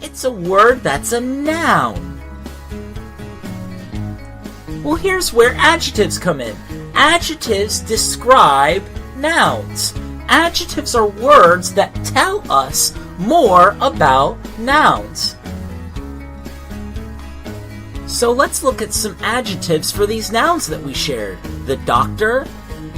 It's a word that's a noun. Well, here's where adjectives come in. Adjectives describe nouns. Adjectives are words that tell us more about nouns. So let's look at some adjectives for these nouns that we shared. The doctor,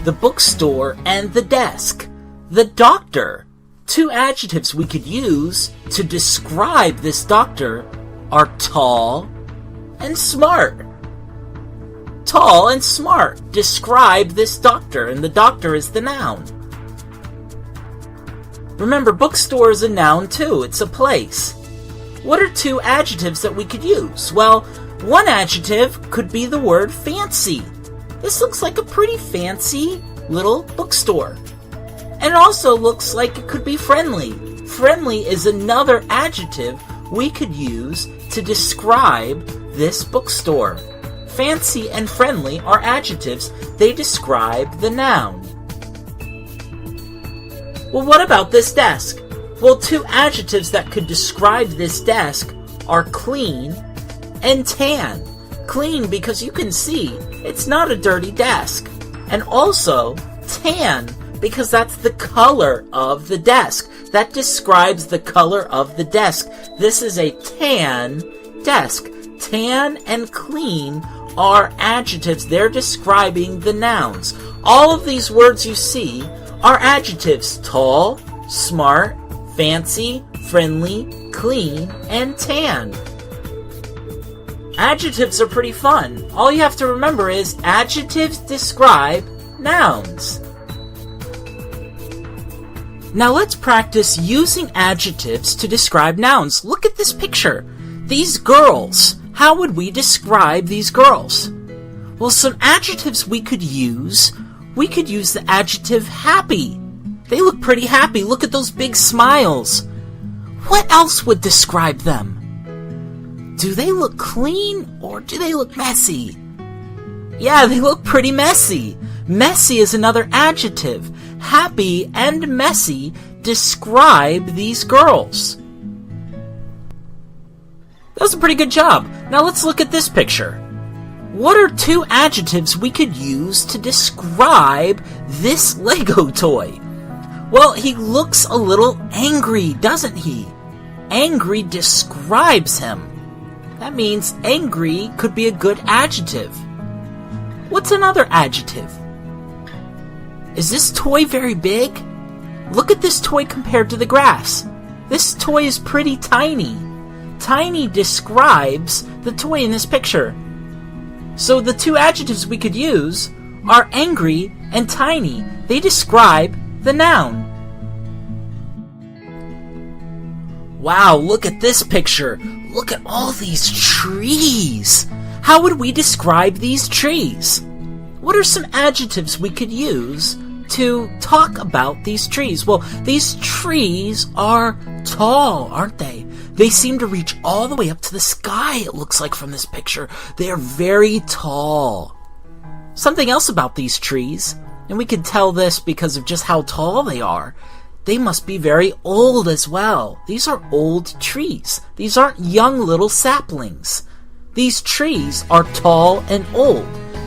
the bookstore, and the desk. The doctor. Two adjectives we could use to describe this doctor are tall and smart. Tall and smart describe this doctor, and the doctor is the noun. Remember, bookstore is a noun too. It's a place. What are two adjectives that we could use? Well, one adjective could be the word fancy. This looks like a pretty fancy little bookstore. And it also looks like it could be friendly. Friendly is another adjective we could use to describe this bookstore. Fancy and friendly are adjectives. They describe the noun. Well, what about this desk? Well, two adjectives that could describe this desk are clean and tan. Clean because you can see it's not a dirty desk. And also tan because that's the color of the desk. That describes the color of the desk. This is a tan desk. Tan and clean are adjectives. They're describing the nouns. All of these words you see are adjectives. Tall, smart, fancy, friendly, clean, and tan. Adjectives are pretty fun. All you have to remember is adjectives describe nouns. Now let's practice using adjectives to describe nouns. Look at this picture. These girls. How would we describe these girls? Well, some adjectives we could use the adjective happy. They look pretty happy. Look at those big smiles. What else would describe them? Do they look clean or do they look messy? Yeah, they look pretty messy. Messy is another adjective. Happy and messy describe these girls. That was a pretty good job. Now let's look at this picture. What are two adjectives we could use to describe this Lego toy? Well, he looks a little angry, doesn't he? Angry describes him. That means angry could be a good adjective. What's another adjective? Is this toy very big? Look at this toy compared to the grass. This toy is pretty tiny. Tiny describes the toy in this picture. So the two adjectives we could use are angry and tiny. They describe the noun. Wow, look at this picture. Look at all these trees. How would we describe these trees? What are some adjectives we could use to talk about these trees? Well, these trees are tall, aren't they? They seem to reach all the way up to the sky, it looks like from this picture. They are very tall. Something else about these trees, and we can tell this because of just how tall they are, they must be very old as well. These are old trees. These aren't young little saplings. These trees are tall and old.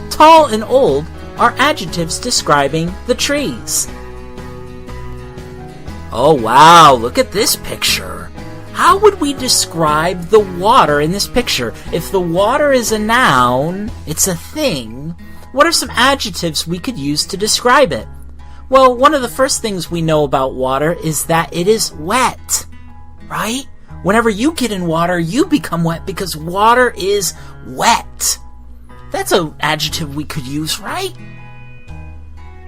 Tall and old are adjectives describing the trees. Oh wow, look at this picture. How would we describe the water in this picture? If the water is a noun, it's a thing, what are some adjectives we could use to describe it? Well, one of the first things we know about water is that it is wet, right? Whenever you get in water, you become wet because water is wet. That's an adjective we could use, right?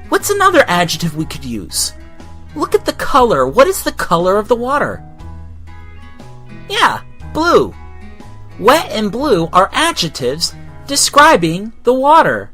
What's another adjective we could use? Look at the color. What is the color of the water? Yeah, blue. Wet and blue are adjectives describing the water.